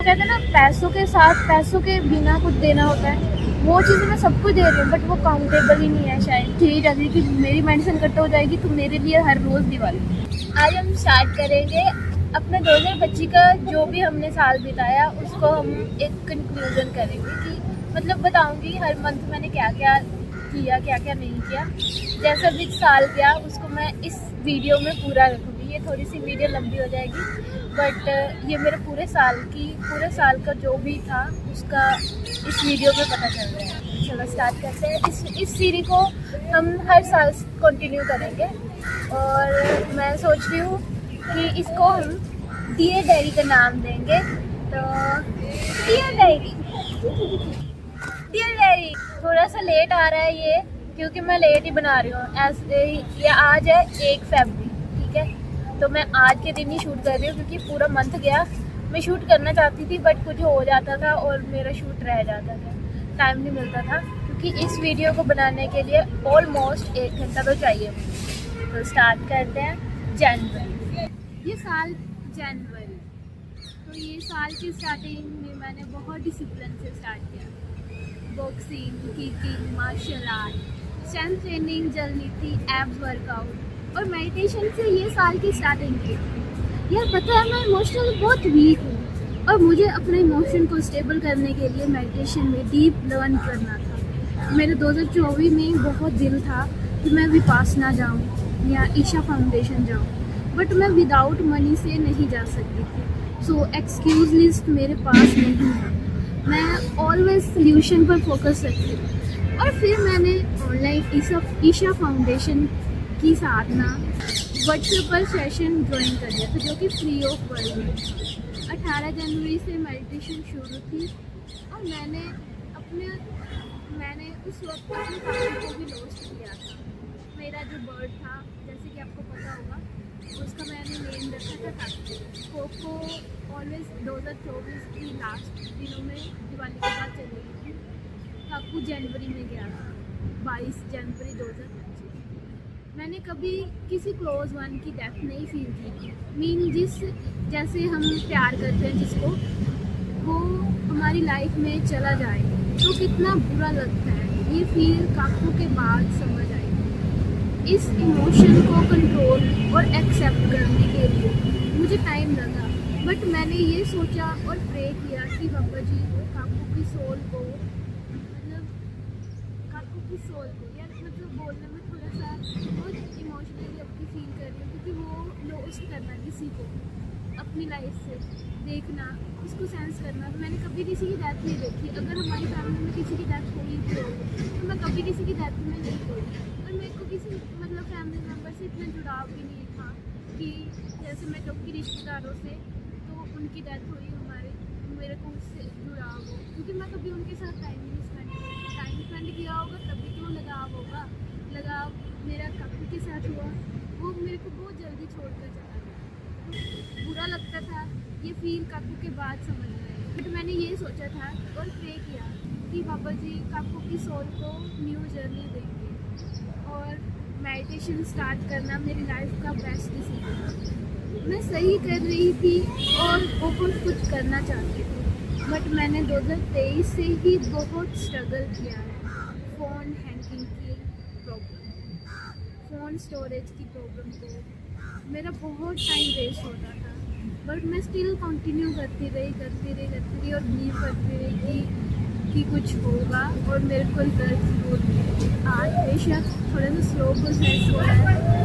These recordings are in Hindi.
कहते हैं ना, पैसों के साथ पैसों के बिना कुछ देना होता है, वो चीज़ मैं सबको दे रही हूँ, बट वो काउंटेबल ही नहीं है। शायद यही चाहती कि मेरी मेडिसिन कट हो जाएगी तो मेरे लिए हर रोज़ दिवाली। आज हम स्टार्ट करेंगे अपने 2025 का जो भी हमने साल बिताया उसको हम एक कंक्लूजन करेंगे कि मतलब बताऊंगी हर मंथ मैंने क्या क्या किया, क्या क्या नहीं किया। जैसा भी साल गया उसको मैं इस वीडियो में पूरा रखूँगी। ये थोड़ी सी वीडियो लंबी हो जाएगी, बट ये मेरे पूरे साल का जो भी था उसका इस वीडियो में पता चल रहा है। चलो स्टार्ट करते हैं। इस सीरीज को हम हर साल कंटिन्यू करेंगे और मैं सोच रही हूँ कि इसको हम डियर डायरी का नाम देंगे। तो डियर डायरी थोड़ा सा लेट आ रहा है ये, क्योंकि मैं लेट ही बना रही हूँ। ऐसे ये आज है 1 फरवरी, ठीक है, तो मैं आज के दिन ही शूट कर रही हूँ क्योंकि पूरा मंथ गया। मैं शूट करना चाहती थी बट कुछ हो जाता था और मेरा शूट रह जाता था, टाइम नहीं मिलता था, क्योंकि इस वीडियो को बनाने के लिए ऑलमोस्ट 1 घंटा तो चाहिए मुझे। तो स्टार्ट करते हैं जनवरी। ये साल जनवरी, तो ये साल की स्टार्टिंग में मैंने बहुत डिसिप्लिन से स्टार्ट किया। Boxing, kicking, martial art, strength training, जल नीति, एब्स वर्कआउट और मेडिटेशन से ये साल की स्टार्टिंग की। यार पता है मैं इमोशनली बहुत वीक हूँ और मुझे अपने इमोशन को स्टेबल करने के लिए मेडिटेशन में डीप लर्न करना था। मेरे 2024 में बहुत दिल था कि मैं विपासना जाऊँ या ईशा फाउंडेशन जाऊँ, बट मैं विदाउट मनी से नहीं जा सकती थी। सो एक्सक्यूज लिस्ट मेरे पास नहीं है। मैं ऑलवेज सोल्यूशन पर फोकस रखती हूँ। और फिर मैंने ऑनलाइन ईशा फाउंडेशन की साधना व्हाट्सएप पर सेशन ज्वाइन कर लिया था, जो कि फ्री ऑफ वर्ल्ड में। 18 जनवरी से मेडिटेशन शुरू थी और मैंने उस वक्त अपने काकी को भी लॉस्ट किया था। मेरा जो बर्ड था, जैसे कि आपको पता होगा, उसका मैंने नेम रखा था काकी। कोको ऑलवेज 2024 की लास्ट दिनों में दिवाली के बाद चली गई थी। काकू जनवरी में गया था, 22 जनवरी 2025। मैंने कभी किसी क्लोज वन की डेथ नहीं फील की थी। जैसे हम प्यार करते हैं जिसको, वो हमारी लाइफ में चला जाए तो कितना बुरा लगता है, ये फील काकू के बाद समझ आई। इस इमोशन को कंट्रोल और एक्सेप्ट करने के लिए मुझे टाइम लगा, बट मैंने ये सोचा और प्रे किया कि बाबा जी काकू की सोल को यार मतलब बोलने में थोड़ा सा बहुत इमोशनली अपनी फील कर रही हूँ, क्योंकि वो लॉस्ट करना किसी को अपनी लाइफ से देखना, उसको सेंस करना। तो मैंने कभी किसी की डेथ नहीं देखी। अगर हमारी फैमिली में किसी की डेथ हुई तो मैं कभी किसी की डेथ में नहीं हुई। और मेरे को किसी मतलब फैमिली मेम्बर से इतना जुड़ाव भी नहीं था कि जैसे मैं कभी रिश्तेदारों से तो उनकी डेथ हुई मेरे को उससे जुड़ाव हो, क्योंकि मैं कभी उनके साथ टाइम स्पेंड किया होगा, तभी तो लगाव मेरा काकू के साथ हुआ। वो मेरे को बहुत जल्दी छोड़कर चला गया। बुरा लगता था, ये फील काकू के बाद समझ में आई। बट मैंने ये सोचा था और प्रे किया कि बाबा जी काकू की सोल को न्यू जर्नी देंगे और मेडिटेशन स्टार्ट करना मेरी लाइफ का बेस्ट डिसीजन था। मैं सही कर रही थी और बहुत कुछ करना चाहती थी, बट मैंने 2023 से ही बहुत स्ट्रगल किया है। फ़ोन हैंगिंग की प्रॉब्लम, फ़ोन स्टोरेज की प्रॉब्लम को मेरा बहुत टाइम वेस्ट होता था, बट मैं स्टिल कंटिन्यू करती रही और बिलीव करती रही कि कुछ होगा और मेरे को रिजल्ट जरूर मिलेंगे। आज बेशक थोड़ा सा स्लो प्रोसेस हो रहा है,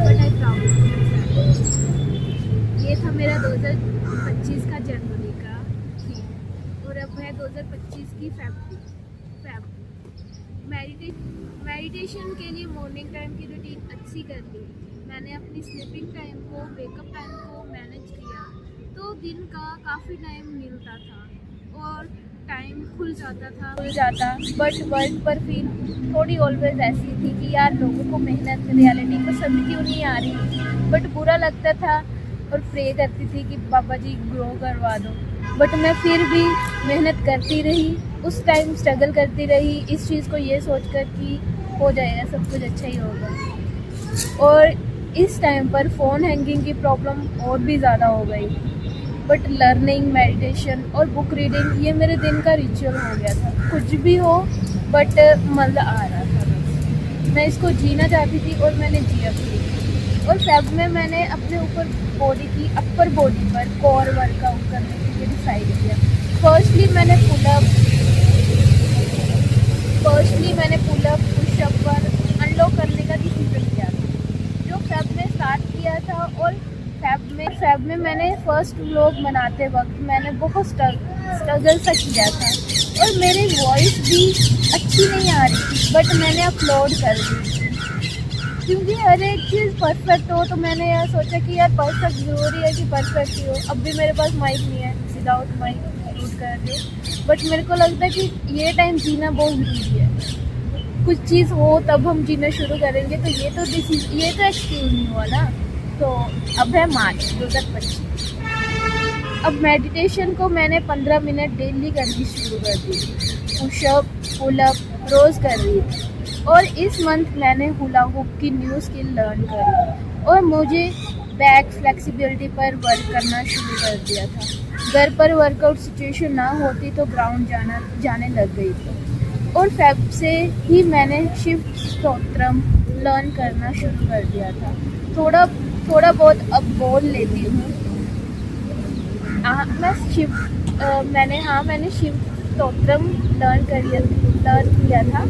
बट आई प्राउड। ये था मेरा 2025 का जनवरी का थीम और अब है 2025 की फरवरी। मेडिटेशन के लिए मॉर्निंग टाइम की रूटीन अच्छी कर ली। मैंने अपनी स्लीपिंग टाइम को, वेकअप टाइम को मैनेज किया, तो दिन का काफ़ी टाइम मिलता था और टाइम खुल जाता, बट वर्क पर फील थोड़ी ऑलवेज ऐसी थी कि यार लोगों को मेहनत रियलिटी पसंद क्यों नहीं आ रही। बट बुरा लगता था और प्रे करती थी कि बाबा जी ग्रो करवा दो, बट मैं फिर भी मेहनत करती रही। उस टाइम स्ट्रगल करती रही इस चीज़ को ये सोचकर कि हो जाएगा, सब कुछ अच्छा ही होगा। और इस टाइम पर फ़ोन हैंगिंग की प्रॉब्लम और भी ज़्यादा हो गई। बट लर्निंग, मेडिटेशन और बुक रीडिंग ये मेरे दिन का रिचुअल हो गया था। कुछ भी हो बट मज़ा आ रहा था, बस मैं इसको जीना चाहती थी और मैंने जिया भी। और फेब में मैंने अपने ऊपर बॉडी की अपर बॉडी पर कोर वर्कआउट करने के लिए डिसाइड किया। फर्स्टली मैंने पुलअप पुशअप पर अनलॉक करने का डिसीजन किया था, जो फेब में स्टार्ट किया था। और फेब में मैंने फर्स्ट व्लॉग बनाते वक्त मैंने बहुत स्ट्रगल सा किया था और मेरी वॉइस भी अच्छी नहीं आ रही थी, बट मैंने अपलोड कर दी क्योंकि हर एक चीज़ परफेक्ट हो। तो मैंने यार सोचा कि यार परफेक्ट ज़रूरी है कि परफेक्ट ही हो। अब भी मेरे पास माइक नहीं है, विदाउट माइक शूट कर रही हूँ, बट मेरे को लगता है कि ये टाइम जीना बहुत ज़रूरी है। कुछ चीज़ हो तब हम जीना शुरू करेंगे, तो ये तो एक्सक्यूज़ नहीं हुआ ना। तो अब है मार्च 2025। अब मेडिटेशन को मैंने 15 मिनट डेली करनी शुरू कर दी, पुशअप पुलअप रोज़ कर रही थी। और इस मंथ मैंने हुला हुप की न्यू स्किल लर्न करी और मुझे बैक फ्लेक्सिबिलिटी पर वर्क करना शुरू कर दिया था। घर पर वर्कआउट सिचुएशन ना होती तो ग्राउंड जाने लग गई थी। और फेब से ही मैंने शिव स्तोत्रम लर्न करना शुरू कर दिया था। थोड़ा बहुत अब बोल लेती हूँ। मैंने शिव स्तोत्रम लर्न किया था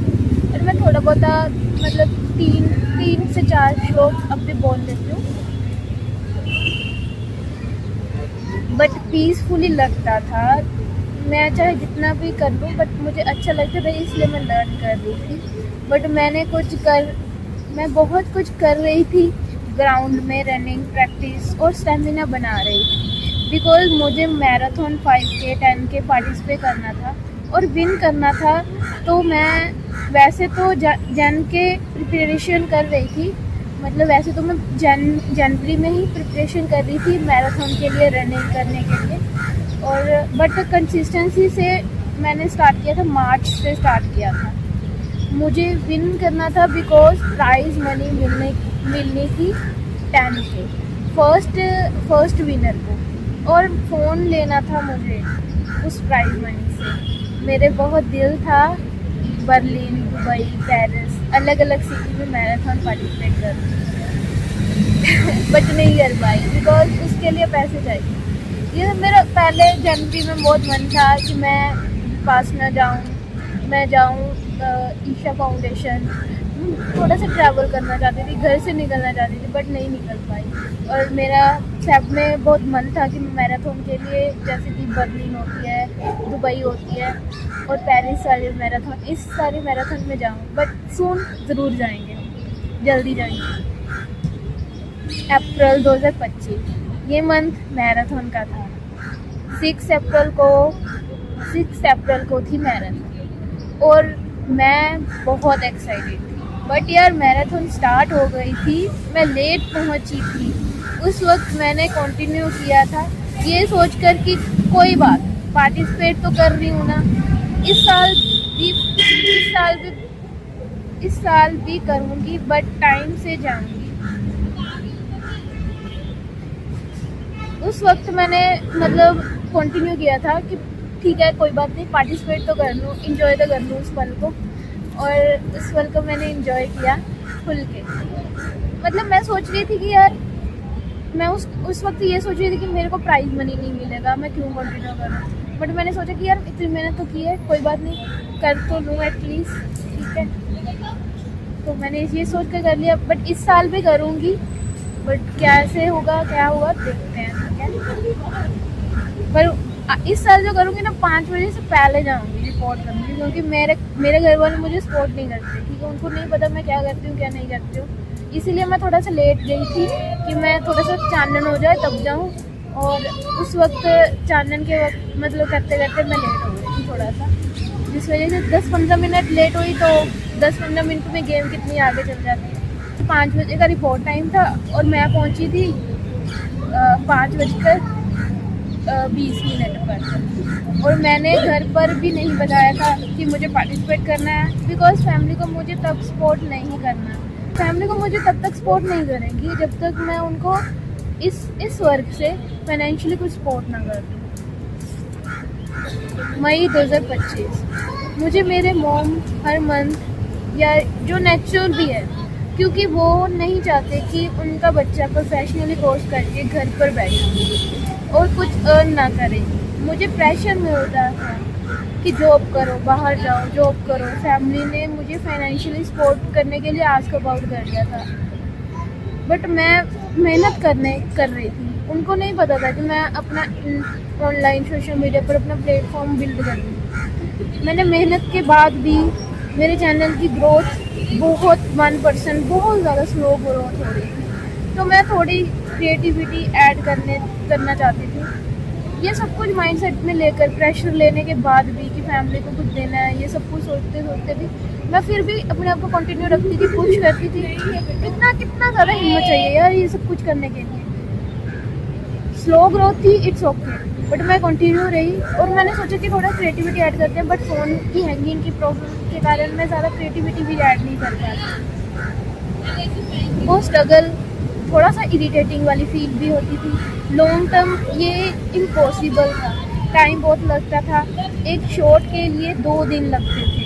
और मैं थोड़ा बहुत मतलब 3 से 4 श्लोक अब भी बोल लेती हूँ, बट पीसफुली लगता था। मैं चाहे जितना भी कर लूँ बट मुझे अच्छा लगता था, इसलिए मैं लर्न कर रही थी। बट मैं बहुत कुछ कर रही थी ग्राउंड में, रनिंग प्रैक्टिस और स्टेमिना बना रही थी, बिकॉज मुझे मैराथन 5K 10K पार्टिसिपेट करना था और विन करना था। तो मैं वैसे तो जन के प्रिपरेशन कर रही थी, मतलब वैसे तो मैं जनवरी में ही प्रिपरेशन कर रही थी मैराथन के लिए, रनिंग करने के लिए। और बट कंसिस्टेंसी से मैंने स्टार्ट किया था, मार्च से स्टार्ट किया था। मुझे विन करना था बिकॉज प्राइज़ मनी मिलनी थी 10K फर्स्ट विनर को, और फ़ोन लेना था मुझे उस प्राइज़ मनी से। मेरे बहुत दिल था बर्लिन, दुबई, पेरिस, अलग अलग सिटी में मैराथन पार्टिसिपेट कर बट नहीं कर पाई बिकॉज उसके लिए पैसे चाहिए। ये मेरा पहले जनवरी में बहुत मन था कि मैं पास न जाऊँ, मैं जाऊँ ईशा फाउंडेशन, थोड़ा सा ट्रैवल करना चाहती थी, घर से निकलना चाहती थी, बट नहीं निकल पाई। और मेरा फेब में बहुत मन था कि मैं मैराथन के लिए, जैसे कि बर्लिन होती है, दुबई होती है और पेरिस वाली मैराथन, इस सारी मैराथन में जाऊँ, बट सून ज़रूर जाएंगे, जल्दी जाएंगे। अप्रैल 2025 ये मंथ मैराथन का था। 6 अप्रैल को थी मैराथन और मैं बहुत एक्साइटेड थी, बट यार मैराथन स्टार्ट हो गई थी, मैं लेट पहुंची थी। उस वक्त मैंने कंटिन्यू किया था ये सोचकर कि कोई बात, पार्टिसिपेट तो कर रही हूँ ना, इस साल भी करूँगी, बट टाइम से जाऊँगी। उस वक्त मैंने मतलब कंटिन्यू किया था कि ठीक है कोई बात नहीं, पार्टिसिपेट तो कर लूँ, इंजॉय तो कर लूँ उस पल को। और उस पल को मैंने इंजॉय किया खुल के। मतलब मैं सोच रही थी कि यार, मैं उस वक्त ये सोच रही थी कि मेरे को प्राइज़ मनी नहीं मिलेगा, मैं क्यों कंटिन्यू करूँ। बट मैंने सोचा कि यार इतनी मेहनत तो की है, कोई बात नहीं, कर तो लूँ एटलीस्ट, ठीक है। तो मैंने ये सोच कर लिया, बट इस साल भी करूँगी, बट कैसे होगा क्या हुआ देखते हैं, ठीक है। पर इस साल जो करूँगी ना, 5 बजे से पहले जाऊँगी रिपोर्ट करूँगी, क्योंकि मेरे घर वाले मुझे सपोर्ट नहीं करते, ठीक है। उनको नहीं पता मैं क्या करती हूँ क्या नहीं करती हूँ, इसीलिए मैं थोड़ा सा लेट गई थी कि मैं थोड़ा सा चानन हो जाए तब जाऊँ। और उस वक्त चानन के वक्त मतलब करते करते मैं लेट हो गई थी थोड़ा सा, जिस वजह से 10-15 मिनट लेट हुई। तो 10-15 मिनट में गेम कितनी आगे चल जाती है। 5 बजे का रिपोर्ट टाइम था और मैं पहुंची थी 5:20 पर। और मैंने घर पर भी नहीं बताया था कि मुझे पार्टिसिपेट करना है, बिकॉज फैमिली को मुझे तब तक सपोर्ट नहीं करेंगी जब तक मैं उनको इस वर्क से फाइनेंशियली कुछ सपोर्ट ना कर दूँ। मई 2025, मुझे मेरे मॉम हर मंथ या जो नेचुरल भी है, क्योंकि वो नहीं चाहते कि उनका बच्चा प्रोफेशनली कोर्स करके घर पर बैठे और कुछ अर्न ना करे। मुझे प्रेशर मिलता था कि जॉब करो, बाहर जाओ, जॉब करो। फैमिली ने मुझे फाइनेंशियली सपोर्ट करने के लिए आस्क अबाउट कर दिया था, बट मैं मेहनत कर रही थी। उनको नहीं पता था कि मैं अपना ऑनलाइन सोशल मीडिया पर अपना प्लेटफॉर्म बिल्ड कर रही। मैंने मेहनत के बाद भी मेरे चैनल की ग्रोथ बहुत 1% बहुत ज़्यादा स्लो ग्रोथ हो रही थी, तो मैं थोड़ी क्रिएटिविटी ऐड करना चाहती थी। ये सब कुछ माइंडसेट में लेकर, प्रेशर लेने के बाद भी कि फैमिली को कुछ देना है, ये सब कुछ सोचते भी मैं फिर भी अपने आप को कंटिन्यू रखती थी, पुश करती थी। कितना ज़्यादा हिम्मत चाहिए यार ये सब कुछ करने के लिए। स्लो ग्रोथ थी, इट्स ओके, बट मैं कंटिन्यू रही और मैंने सोचा कि थोड़ा क्रिएटिविटी ऐड करते हैं, बट फ़ोन की हैंगिंग की प्रॉब्लम के कारण मैं ज़्यादा क्रिएटिविटी भी ऐड नहीं कर पाती। वो स्ट्रगल थोड़ा सा इरिटेटिंग वाली फील भी होती थी। लॉन्ग टर्म ये इम्पॉसिबल था, टाइम बहुत लगता था। एक शॉट के लिए 2 दिन लगते थे,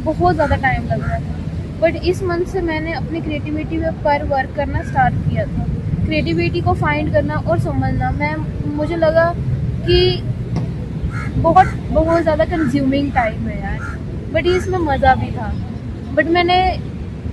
बहुत ज़्यादा टाइम लग रहा था। बट इस मंथ से मैंने अपनी क्रिएटिविटी पर वर्क करना स्टार्ट किया था। क्रिएटिविटी को फाइंड करना और समझना। मुझे लगा कि बहुत ज़्यादा कंज्यूमिंग टाइम है यार, बट इसमें मज़ा भी था। बट मैंने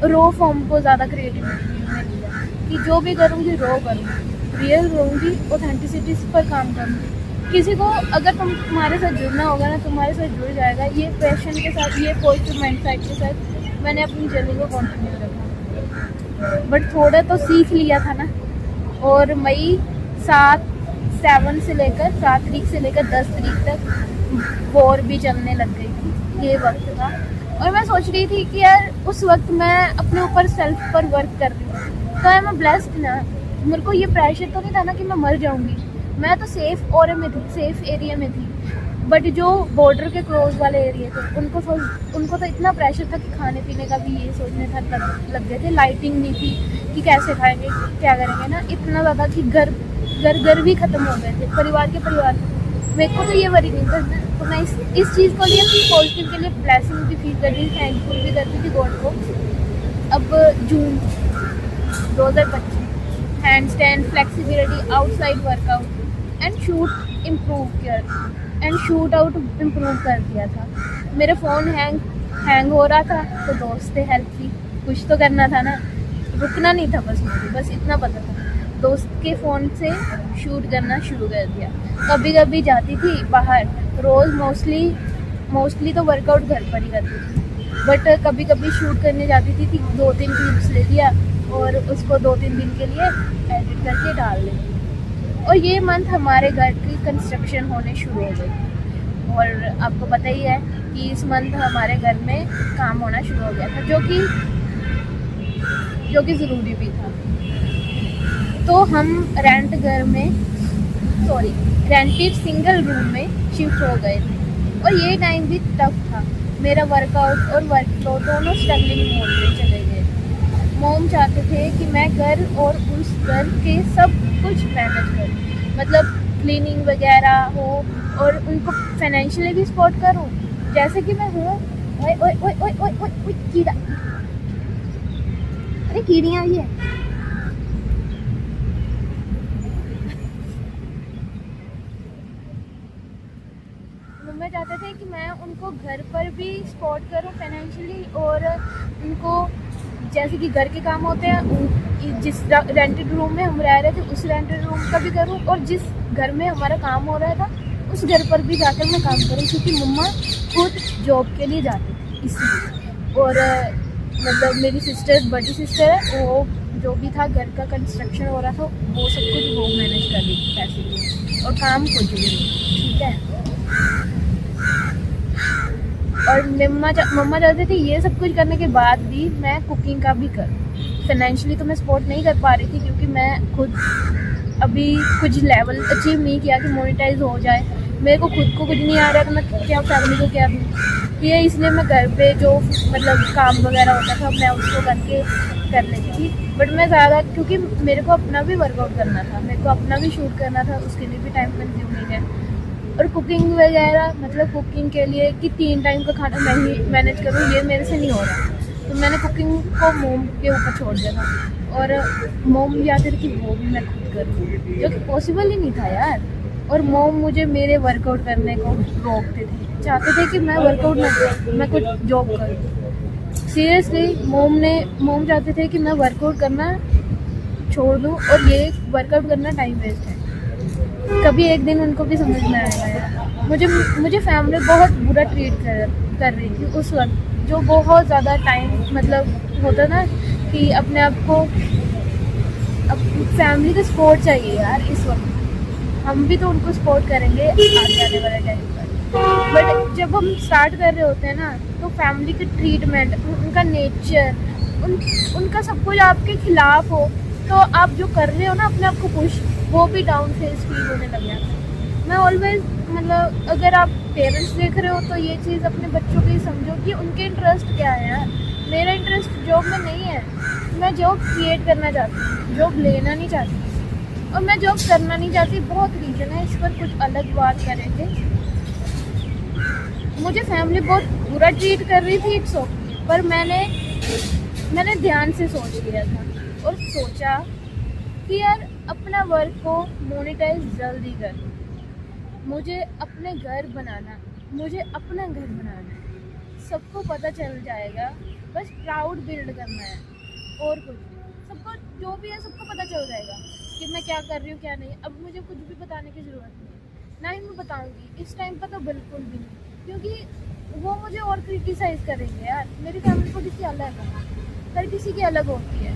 रॉ फॉर्म को ज़्यादा क्रिएटिविटी में लिया कि जो भी करूँगी रॉ करूँगी, रियल रहूँगी, ऑथेंटिसिटी पर काम करूँगी। किसी को अगर तुम्हारे साथ जुड़ना होगा ना, तुम्हारे साथ जुड़ जाएगा। ये पैशन के साथ, ये पॉजिटिव माइंडसेट के साथ मैंने अपनी जर्नी को कंटिन्यू रखा। बट थोड़ा तो सीख लिया था ना। और मई 7 से लेकर 7 तारीख से लेकर 10 तारीख तक वॉर भी चलने लग गई थी। ये वक्त था और मैं सोच रही थी कि यार उस वक्त मैं अपने ऊपर सेल्फ पर वर्क कर रही हूँ, तो आई एम ब्लेस्ड ना। मेरे को ये प्रेशर तो नहीं था ना कि मैं मर जाऊँगी। मैं तो सेफ एरिया में थी। बट जो बॉर्डर के क्लोज वाले एरिया थे, उनको तो इतना प्रेशर था कि खाने पीने का भी ये सोचने था लग गए थे। लाइटिंग नहीं थी कि कैसे खाएंगे, क्या करेंगे ना। इतना ज़्यादा कि घर भी ख़त्म हो गए थे, परिवार मेरे को तो ये वरी नहीं था। तो मैं इस चीज़ को लिए पॉजिटिव के लिए ब्लेसिंग भी फील कर रही थी, थैंकफुल भी करती थी गॉड को। अब जून 2025, hand stand, flexibility, outside workout and shoot out improve कर दिया था। मेरे फ़ोन हैंग हो रहा था, तो दोस्त से हेल्प की। कुछ तो करना था ना, रुकना नहीं था बस इतना पता था। दोस्त के फ़ोन से शूट करना शुरू कर दिया। कभी जाती थी बाहर, रोज़ मोस्टली तो वर्कआउट घर पर ही करती थी, बट कभी शूट करने जाती थी 2-3 क्लिप्स ले लिया और उसको 2-3 दिन के लिए एडिट करके डाल देती। और ये मंथ हमारे घर की कंस्ट्रक्शन होने शुरू हो गई और आपको पता ही है कि इस मंथ हमारे घर में काम होना शुरू हो गया था, जो कि ज़रूरी भी था। तो हम रेंटेड सिंगल रूम में शिफ्ट हो गए थे और ये टाइम भी टफ था। मेरा वर्कआउट और वर्कफ्लो दोनों स्ट्रगलिंग मोड में चले गए। मॉम चाहते थे कि मैं घर और उस घर के सब कुछ मैनेज करूँ, मतलब क्लीनिंग वगैरह हो और उनको फाइनेंशियली भी सपोर्ट करूँ जैसे कि मैं हूँ। ओए कीड़ा, अरे कीड़ियाँ ये मम्मी चाहते थे कि मैं उनको घर पर भी सपोर्ट करूं फाइनेंशियली, और उनको जैसे कि घर के काम होते हैं, जिस रेंटेड रूम में हम रह रहे थे उस रेंटेड रूम का भी करूं, और जिस घर में हमारा काम हो रहा था उस घर पर भी जाकर मैं काम करूं, क्योंकि मम्मा खुद जॉब के लिए जाती थी इसलिए। और मतलब मेरी बड़ी सिस्टर है, वो जो भी था घर का कंस्ट्रक्शन हो रहा था वो सब कुछ वो मैनेज कर रही थी पैसे लिए, और काम खुद भी, ठीक है। और मम्मा चाहते थे ये सब कुछ करने के बाद भी मैं कुकिंग का भी करूँ। फाइनेंशियली तो मैं सपोर्ट नहीं कर पा रही थी, क्योंकि मैं खुद अभी कुछ लेवल अचीव नहीं किया कि मोनेटाइज हो जाए, मेरे को खुद को कुछ नहीं आ रहा तो मैं क्या फैमिली को क्या दूँ। ये इसलिए मैं घर पे जो मतलब काम वगैरह होता था मैं उसको करके कर लेती थी। बट मैं ज़्यादा, क्योंकि मेरे को अपना भी वर्कआउट करना था, मेरे को अपना भी शूट करना था, उसके लिए भी टाइम कंज्यूमिंग है। और कुकिंग वगैरह, मतलब कुकिंग के लिए कि 3 टाइम का खाना मैं ही मैनेज करूँ, ये मेरे से नहीं हो रहा। तो मैंने कुकिंग को मोम के ऊपर छोड़ दिया था, और मोम चाहते थे कि वो भी मैं खुद करूँ, जो कि पॉसिबल ही नहीं था यार। और मोम मुझे मेरे वर्कआउट करने को रोकते थे, चाहते थे कि मैं वर्कआउट ना करूँ, मैं कुछ जॉब करूँ। सीरियसली मोम चाहते थे कि मैं वर्कआउट करना छोड़ दूँ, और ये वर्कआउट करना टाइम वेस्ट है। कभी एक दिन उनको भी समझ में आएगा यार। मुझे फैमिली बहुत बुरा ट्रीट कर रही थी उस वक्त, जो बहुत ज़्यादा टाइम मतलब होता ना कि अपने आप को फैमिली का सपोर्ट चाहिए यार। इस वक्त हम भी तो उनको सपोर्ट करेंगे आगे आने वाले टाइम पर, बट जब हम स्टार्ट कर रहे होते हैं ना, तो फैमिली के ट्रीटमेंट, उनका नेचर, उनका सब कुछ आपके खिलाफ हो, तो आप जो कर रहे हो ना अपने आप को पुश, वो भी डाउन फेस फील होने लग जाता है। मैं ऑलवेज मतलब अगर आप पेरेंट्स देख रहे हो तो ये चीज़ अपने बच्चों की समझो कि उनके इंटरेस्ट क्या है यार। मेरा इंटरेस्ट जॉब में नहीं है, मैं जॉब क्रिएट करना चाहती हूँ, जॉब लेना नहीं चाहती, और मैं जॉब करना नहीं चाहती। बहुत रीज़न है, इस पर कुछ अलग बात करेंगे। मुझे फैमिली बहुत बुरा ट्रीट कर रही थी, इट्स ओके, पर मैंने ध्यान से सोच लिया था और सोचा कि यार अपना वर्क को मोनेटाइज जल्दी कर, मुझे अपने घर बनाना, मुझे अपना घर बनाना है, सबको पता चल जाएगा, बस प्राउड बिल्ड करना है और कुछ नहीं। सबको जो भी है सबको पता चल जाएगा कि मैं क्या कर रही हूँ क्या नहीं। अब मुझे कुछ भी बताने की ज़रूरत नहीं है, ना ही मैं बताऊँगी इस टाइम पर, तो बिल्कुल भी नहीं, क्योंकि वो मुझे और क्रिटिसाइज़ करेंगे यार। मेरी फैमिली थोड़ी सी अलग है, हर किसी की अलग होती है,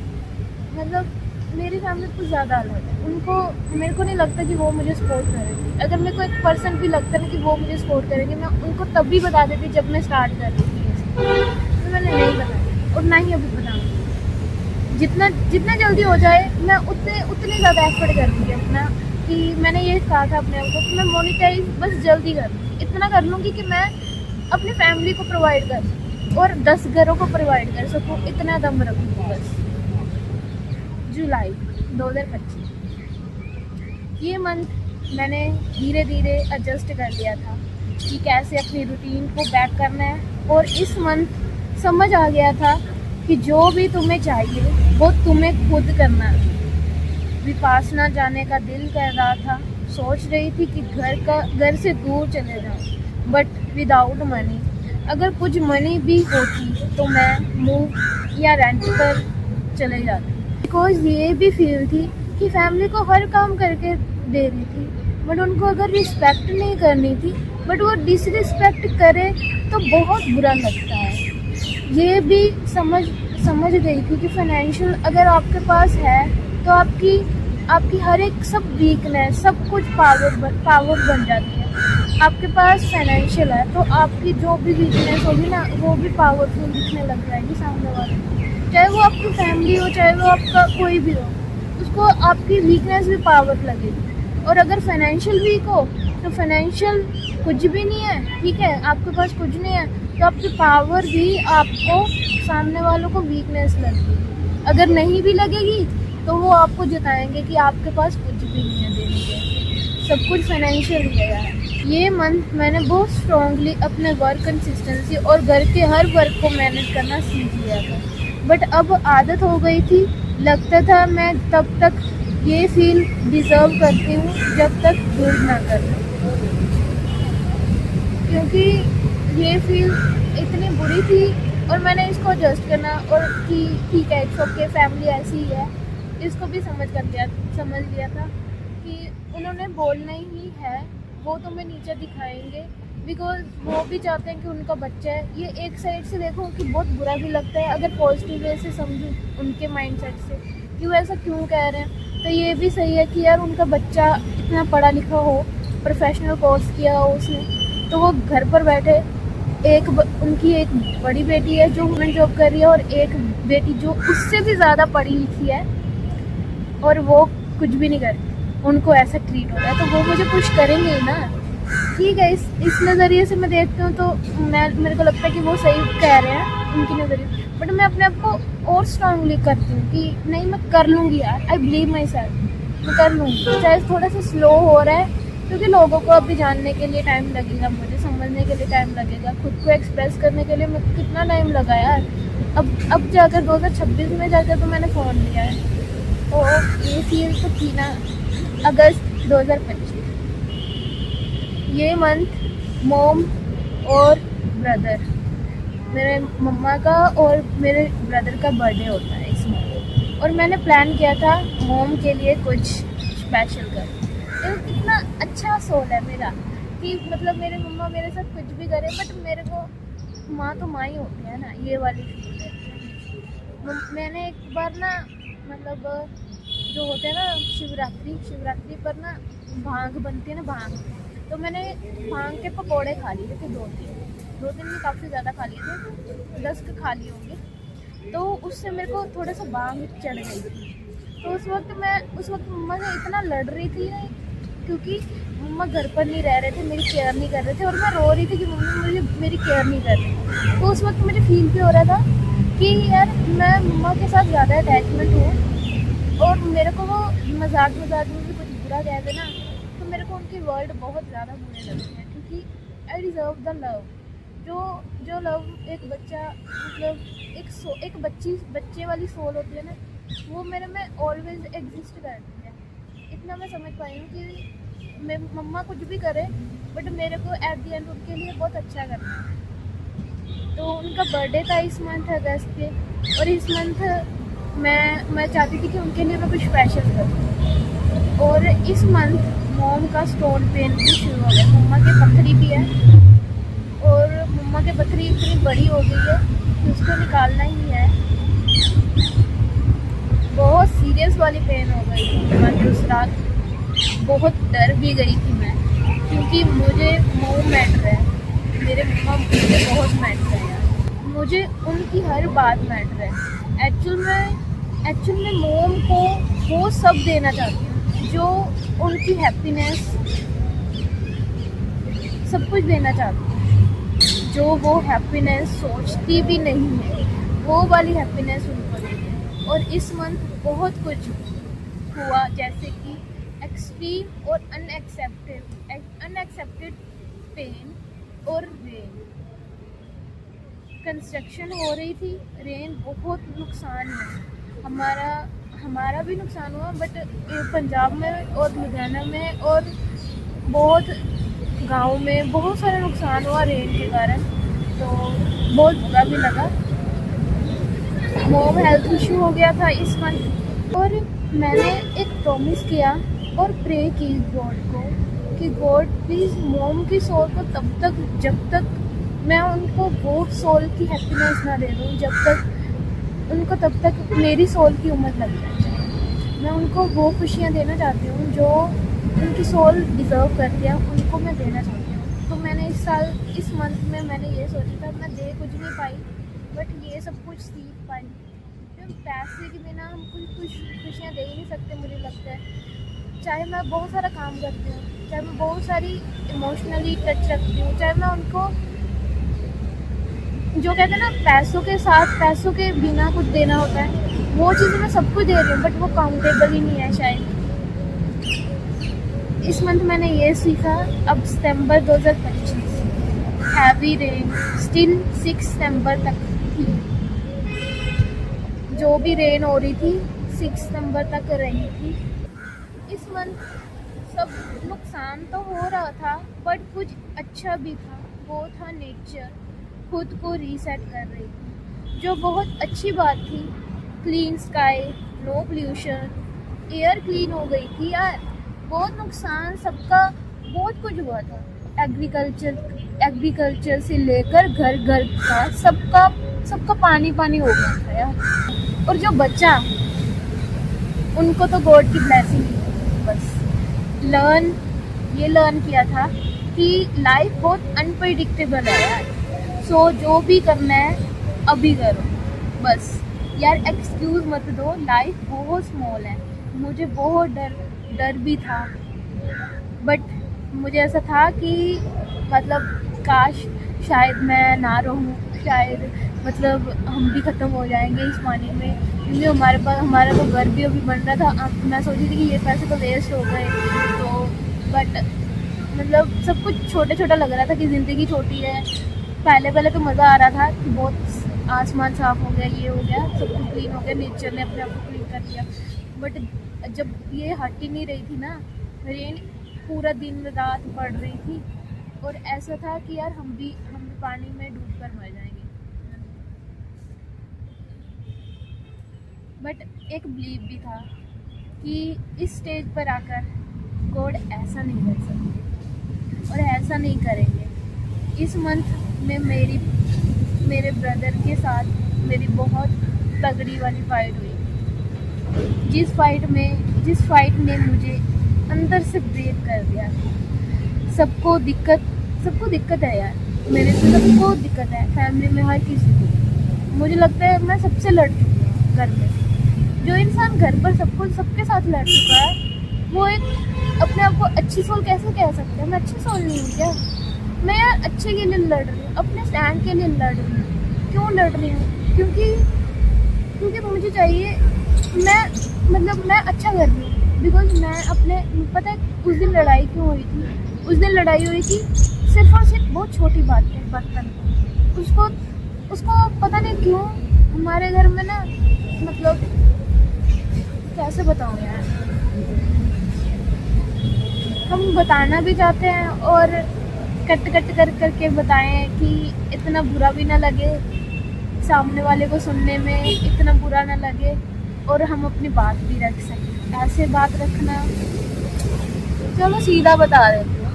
मतलब मेरी फैमिली कुछ ज़्यादा अलग है। उनको, मेरे को नहीं लगता कि वो मुझे सपोर्ट करेंगे। अगर मेरे को 1% भी लगता है कि वो मुझे सपोर्ट करेंगे, मैं उनको तब भी बता देती जब मैं स्टार्ट कर रही थी, तो मैंने नहीं बताया और ना ही अभी बताऊँगी। जितना जल्दी हो जाए मैं उतने ज़्यादा एफर्ट करूँगी अपना, कि मैंने ये कहा था अपने आप को कि मैं मोनेटाइज बस जल्दी कर लूँगी, इतना कर लूँगी कि मैं अपनी फैमिली को प्रोवाइड कर सकूँ और 10 घरों को प्रोवाइड कर सकूँ, इतना दम रखूँगी बस। जुलाई 2025 ये मंथ मैंने धीरे धीरे एडजस्ट कर लिया था कि कैसे अपनी रूटीन को बैक करना है, और इस मंथ समझ आ गया था कि जो भी तुम्हें चाहिए वो तुम्हें खुद करना है। विपासना जाने का दिल कर रहा था, सोच रही थी कि घर से दूर चले जाऊं, बट विदाउट मनी। अगर कुछ मनी भी होती तो मैं मूव या रेंट पर चले जाती, बिकॉज ये भी फील थी कि फैमिली को हर काम करके दे रही थी, बट उनको अगर रिस्पेक्ट नहीं करनी थी, बट वो डिसरिस्पेक्ट करे तो बहुत बुरा लगता है। ये भी समझ गई थी कि फाइनेंशियल अगर आपके पास है तो आपकी हर एक सब वीकनेस, सब कुछ पावर बन जाती है। आपके पास फाइनेंशियल है तो आपकी जो भी वीकनेस होगी ना, वो भी पावरफुल दिखने लग जाएगी सामने वाले, चाहे वो आपकी फैमिली हो, चाहे वो आपका कोई भी हो, उसको आपकी वीकनेस भी पावर लगेगी। और अगर फाइनेंशियल वीक हो तो फाइनेंशियल कुछ भी नहीं है, ठीक है, आपके पास कुछ नहीं है, तो आपकी पावर भी आपको सामने वालों को वीकनेस लगेगी। अगर नहीं भी लगेगी तो वो आपको जताएंगे कि आपके पास कुछ भी नहीं है देने के, सब कुछ फाइनेंशियल ही है यार। ये मंथ मैंने बहुत स्ट्रांगली अपने वर्क कंसिस्टेंसी और घर के हर वर्क को मैनेज करना सीख लिया था, बट अब आदत हो गई थी। लगता था मैं तब तक ये फील डिज़र्व करती हूँ जब तक बिल्ड ना कर लूँ, क्योंकि ये फील इतनी बुरी थी और मैंने इसको एडजस्ट करना और कि ठीक है इट्स ओके, फैमिली ऐसी ही है, इसको भी समझ लिया था कि उन्होंने बोलना ही है, वो तुम्हें नीचे दिखाएंगे, बिकॉज वो भी चाहते हैं कि उनका बच्चा है। ये एक साइड से देखो कि बहुत बुरा भी लगता है, अगर पॉजिटिव वे से समझूं उनके माइंडसेट से कि वो ऐसा क्यों कह रहे हैं, तो ये भी सही है कि यार उनका बच्चा इतना पढ़ा लिखा हो, प्रोफेशनल कोर्स किया हो उसने, तो वो घर पर बैठे, उनकी एक बड़ी बेटी है जो गवर्नमेंट जॉब कर रही है और एक बेटी जो उससे भी ज़्यादा पढ़ी लिखी है और वो कुछ भी नहीं करती, उनको ऐसा ट्रीट हो रहा है, तो वो मुझे पुश करेंगे ही ना। ठीक है, इस नज़रिए से मैं देखती हूँ तो मेरे को लगता है कि वो सही कह रहे हैं उनकी नज़रिए, बट मैं अपने आप को और स्ट्रांगली करती हूँ कि नहीं, मैं कर लूँगी यार, आई बिलीव माई सेल्फ, मैं कर लूँगी। चाहे थोड़ा सा स्लो हो रहा है क्योंकि लोगों को अभी जानने के लिए टाइम लगेगा, मुझे समझने के लिए टाइम लगेगा, खुद को एक्सप्रेस करने के लिए मुझे कितना टाइम लगा यार। अब जाकर 2026 में जाकर तो मैंने फ़ोन लिया है। तो ये चीज़ तो थी ना, अगस्त 2025, ये मंथ मॉम और ब्रदर, मेरे मम्मा का और मेरे ब्रदर का बर्थडे होता है इस मंथ, और मैंने प्लान किया था मॉम के लिए कुछ स्पेशल कर। तो कितना अच्छा सोल है मेरा कि मतलब मेरे मम्मा मेरे साथ कुछ भी करे, बट मेरे को माँ तो माँ ही होती है ना, ये वाली फील है। मैंने एक बार ना, मतलब जो होते हैं ना शिवरात्रि पर ना भांग बनती है ना, भांग, तो मैंने भांग के पकोड़े खा लिए थे 2 दिन में, काफ़ी ज़्यादा खा लिए थे, 10 के खा लिए होंगे। तो उससे मेरे को थोड़ा सा भांग चढ़ गई थी। तो उस वक्त मम्मा से इतना लड़ रही थी ना, क्योंकि मम्मा घर पर नहीं रह रहे थे, मेरी केयर नहीं कर रहे थे, और मैं रो रही थी कि मम्मी मेरी केयर नहीं कर रही। तो उस वक्त मुझे फील भी हो रहा था कि यार मैं मम्मा के साथ ज़्यादा अटैचमेंट हूँ, और मेरे को वो मजाक में भी कुछ बुरा कह देना तो मेरे को उनके वर्ड बहुत ज़्यादा बुरे लगते हैं, क्योंकि आई डिज़र्व द लव। जो लव एक बच्चा, मतलब एक बच्चे वाली सोल होती है ना, वो मेरे में ऑलवेज एग्जिस्ट करती है। इतना मैं समझ पाई हूँ कि मैं मम्मा कुछ भी करे, बट मेरे को एट द एंड उनके लिए बहुत अच्छा करना है। तो उनका बर्थडे था इस मंथ अगस्त के, और इस मंथ मैं चाहती थी कि उनके लिए मैं कुछ स्पेशल करूँ। और इस मंथ मॉम का स्टोन पेन भी शुरू हो गया, मम्मा के पथरी भी है, और मम्मा के पथरी इतनी बड़ी हो गई है कि उसको निकालना ही है। बहुत सीरियस वाली पेन हो गई थी मम्मा की उस रात, बहुत डर भी गई थी मैं, क्योंकि मुझे मोह मैटर है, मेरे मम्मा मुझे बहुत मैटर है यार, मुझे उनकी हर बात मैटर है। एक्चुअल में मोम को वो सब देना चाहती हूँ जो उनकी हैप्पीनेस, सब कुछ देना चाहती हूँ जो वो हैप्पीनेस सोचती भी नहीं है, वो वाली हैप्पीनेस उनको देती है। और इस मंथ बहुत कुछ हुआ, जैसे कि एक्सट्रीम और अनएक्सेप्टेड पेन और रेन। कंस्ट्रक्शन हो रही थी, रेन, बहुत नुकसान है, हमारा भी नुकसान हुआ, बट पंजाब में और लुधियाना में और बहुत गांव में बहुत सारा नुकसान हुआ रेन के कारण, तो बहुत बुरा भी लगा। मॉम हेल्थ इशू हो गया था इस मंथ, और मैंने एक प्रॉमिस किया और प्रे की गॉड को कि गॉड प्लीज़ मॉम की सोल को जब तक मैं उनको वो सोल की हैप्पीनेस ना दे दूँ, तब तक मेरी सोल की उम्र लग जाए। मैं उनको वो खुशियाँ देना चाहती हूँ जो उनकी सोल डिज़र्व करती है, उनको मैं देना चाहती हूँ। तो मैंने इस मंथ में मैंने ये सोचा था, मैं दे कुछ नहीं पाई, बट ये सब कुछ सीख पाई। क्योंकि पैसे के बिना हम कुछ खुशियाँ दे ही नहीं सकते, मुझे लगता है। चाहे मैं बहुत सारा काम करती हूँ, चाहे मैं बहुत सारी इमोशनली टच रखती हूँ, चाहे मैं उनको, जो कहते हैं ना, पैसों के बिना कुछ देना होता है, वो चीज़ें मैं सब कुछ दे रही हूँ, बट वो काउंटेबल ही नहीं है शायद। इस मंथ मैंने ये सीखा। अब सितंबर 2025, हैवी रेन स्टिल 6 सितंबर तक थी, जो भी रेन हो रही थी 6 सितंबर तक रही थी। इस मंथ सब नुकसान तो हो रहा था, बट कुछ अच्छा भी था, वो था नेचर खुद को रीसेट कर रही थी, जो बहुत अच्छी बात थी। Clean sky, no pollution, air clean हो गई थी यार। बहुत नुकसान सबका, बहुत कुछ हुआ था, एग्रीकल्चर से लेकर घर का सबका पानी हो गया था यार। और जो बच्चा, उनको तो गॉड की ब्लेसिंग थी। बस लर्न किया था कि लाइफ बहुत अनप्रेडिक्टेबल है यार। सो जो भी करना है अभी करो बस यार, एक्सक्यूज़ मत दो। लाइफ बहुत स्मॉल है, मुझे बहुत डर भी था, बट मुझे ऐसा था कि मतलब काश शायद मैं ना रहूं, शायद मतलब हम भी ख़त्म हो जाएंगे इस पानी में, क्योंकि हमारा तो घर भी अभी बन रहा था। अब मैं सोची थी कि ये पैसे तो वेस्ट हो गए, तो बट मतलब सब कुछ छोटा छोटा लग रहा था कि ज़िंदगी छोटी है। पहले पहले तो मज़ा आ रहा था कि बहुत आसमान साफ़ हो गया, ये हो गया, सब कुछ क्लीन हो गया, नेचर ने अपने आप को क्लीन कर दिया। बट जब ये हट ही नहीं रही थी ना, रेन पूरा दिन रात पड़ रही थी, और ऐसा था कि यार हम भी पानी में डूब कर मर जाएंगे। बट एक बिलीव भी था कि इस स्टेज पर आकर गॉड ऐसा नहीं कर सकते और ऐसा नहीं करेंगे। इस मंथ में मेरे ब्रदर के साथ मेरी बहुत तगड़ी वाली फाइट हुई, जिस फाइट ने मुझे अंदर से ब्रेक कर दिया। सबको दिक्कत है यार, मेरे से सबको दिक्कत है, फैमिली में हर किसी को। मुझे लगता है मैं सबसे लड़ चुकी हूँ घर में। जो इंसान घर पर सबके साथ लड़ चुका है, वो एक अपने आप को अच्छी सोल कैसे कह सकते हैं? मैं अच्छी सोल नहीं हूँ क्या? मैं यार अच्छे के लिए लड़ रही हूँ, अपने स्टैंड के लिए लड़ रही हूँ। क्यों लड़ रही हूँ? क्योंकि मुझे चाहिए, मैं अच्छा कर रही हूँ। बिकॉज मैं अपने, पता है उस दिन लड़ाई क्यों हुई थी? उस दिन लड़ाई हुई थी सिर्फ और सिर्फ बहुत छोटी बात है, बर्तन। उसको पता नहीं क्यों हमारे घर में ना, मतलब कैसे बताऊँ यार, हम बताना भी चाहते हैं और कट करके बताएं कि इतना बुरा भी ना लगे, सामने वाले को सुनने में इतना बुरा ना लगे, और हम अपनी बात भी रख सकें। ऐसे बात रखना, चलो सीधा बता देती हूँ,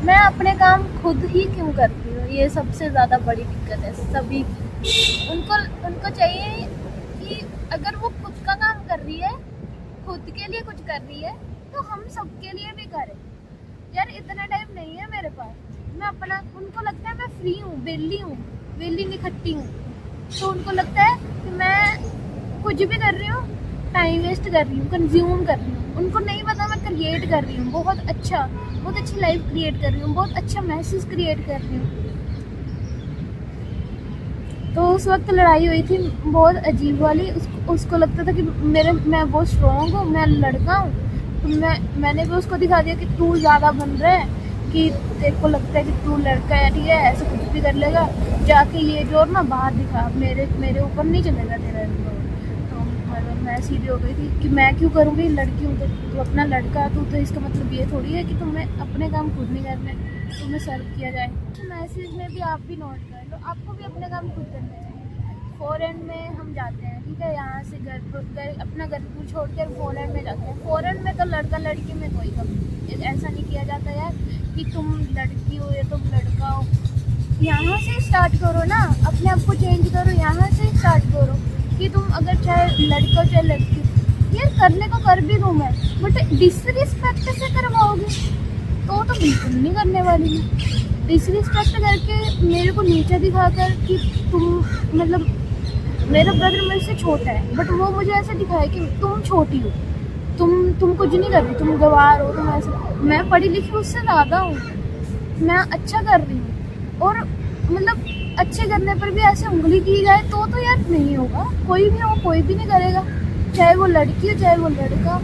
मैं अपने काम खुद ही क्यों करती हूँ, ये सबसे ज़्यादा बड़ी दिक्कत है सभी। उनको चाहिए कि अगर वो खुद का काम कर रही है, खुद के लिए कुछ कर रही है, तो हम सबके लिए भी करें। यार इतना टाइम नहीं है मेरे पास, मैं अपना, उनको लगता है मैं फ्री हूँ, वेली निखट्टी हूँ, तो उनको लगता है कि मैं कुछ भी कर रही हूँ, टाइम वेस्ट कर रही हूँ, कंज्यूम कर रही हूँ। उनको नहीं पता मैं क्रिएट कर रही हूँ, बहुत अच्छी लाइफ क्रिएट कर रही हूँ, बहुत अच्छा मैसेज क्रिएट कर रही हूँ। तो उस वक्त लड़ाई हुई थी बहुत अजीब वाली। उसको लगता था कि मैं बहुत स्ट्रॉन्ग हूँ, मैं लड़का हूँ, तो मैंने भी उसको दिखा दिया कि तू ज़्यादा बन रहा है, कि तेरे को लगता है कि तू लड़का है, ठीक है, ऐसे कुछ भी कर लेगा, जाके ये जोर ना बाहर दिखा, मेरे ऊपर नहीं चलेगा तेरा जोर। तो मतलब मैं सीधी हो गई थी कि मैं क्यों करूँगी, लड़की हूँ तो तू अपना लड़का, तू तो इसका मतलब ये थोड़ी है कि तुम्हें अपने काम खुद नहीं करने, तुम्हें सर्व किया जाए। तो मैसेज में भी आप भी नोट कर लो, आपको भी अपने काम खुद करने चाहिए। फॉरेन में हम जाते हैं, ठीक है, यहाँ से अपना घर छोड़कर फॉरेन में जाते हैं। फॉरेन में तो लड़का लड़की में कोई कम ऐसा नहीं किया जाता यार कि तुम लड़की हो या तुम लड़का हो। यहाँ से स्टार्ट करो ना, अपने आप को चेंज करो, यहाँ से स्टार्ट करो कि तुम अगर चाहे लड़का हो चाहे लड़की, यार करने को कर भी दूँ मैं, बट डिसरिस्पेक्ट से करवाओगे तो बिल्कुल नहीं करने वाली मैं। डिसरिस्पेक्ट करके मेरे को नीचे दिखाकर कि तुम, मतलब मेरा ब्रदर मेरे से छोटा है, बट वो मुझे ऐसे दिखाया कि तुम छोटी हो, तुम कुछ नहीं कर रही, तुम गवार हो, तुम ऐसे। मैं पढ़ी लिखी उससे ज़्यादा हूँ, मैं अच्छा कर रही हूँ, और मतलब अच्छे करने पर भी ऐसे उंगली की जाए तो यार नहीं होगा। कोई भी हो, कोई भी नहीं करेगा, चाहे वो लड़की हो चाहे वो लड़का।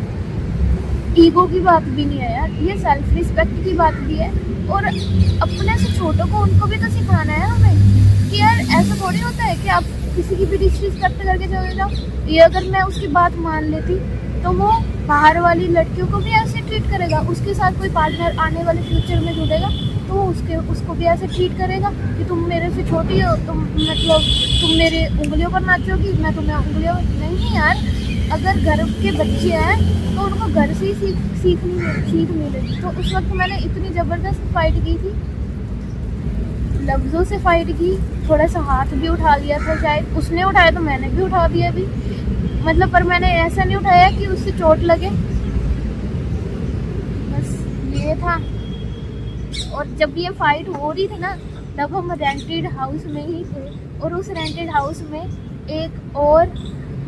ईगो की बात भी नहीं है यार, ये सेल्फ रिस्पेक्ट की बात भी है, और अपने से छोटों को उनको भी तो सिखाना है हमें कि यार ऐसा थोड़ी होता है कि आप किसी की भी डिसरिस्पेक्ट करके चले जाओ। ये अगर मैं उसकी बात मान लेती तो वो बाहर वाली लड़कियों को भी ऐसे ट्रीट करेगा, उसके साथ कोई पार्टनर आने वाले फ्यूचर में जुड़ेगा तो वो उसको भी ऐसे ट्रीट करेगा कि तुम मेरे से छोटी हो, तुम मेरे उंगलियों पर नाचोगी, मैं तुम्हें उंगलियों नहीं। यार अगर घर के बच्चे हैं तो उनको घर से ही सीख मिलेगी। तो उस वक्त मैंने इतनी ज़बरदस्त फाइट की थी, लफ्ज़ों से फाइट की, थोड़ा सा हाथ भी उठा लिया था, शायद उसने उठाया तो मैंने भी उठा दिया भी, मतलब पर मैंने ऐसा नहीं उठाया कि उससे चोट लगे, बस ये था। और जब ये फाइट हो रही थी ना, तब हम रेंटेड हाउस में ही थे, और उस रेंटेड हाउस में एक और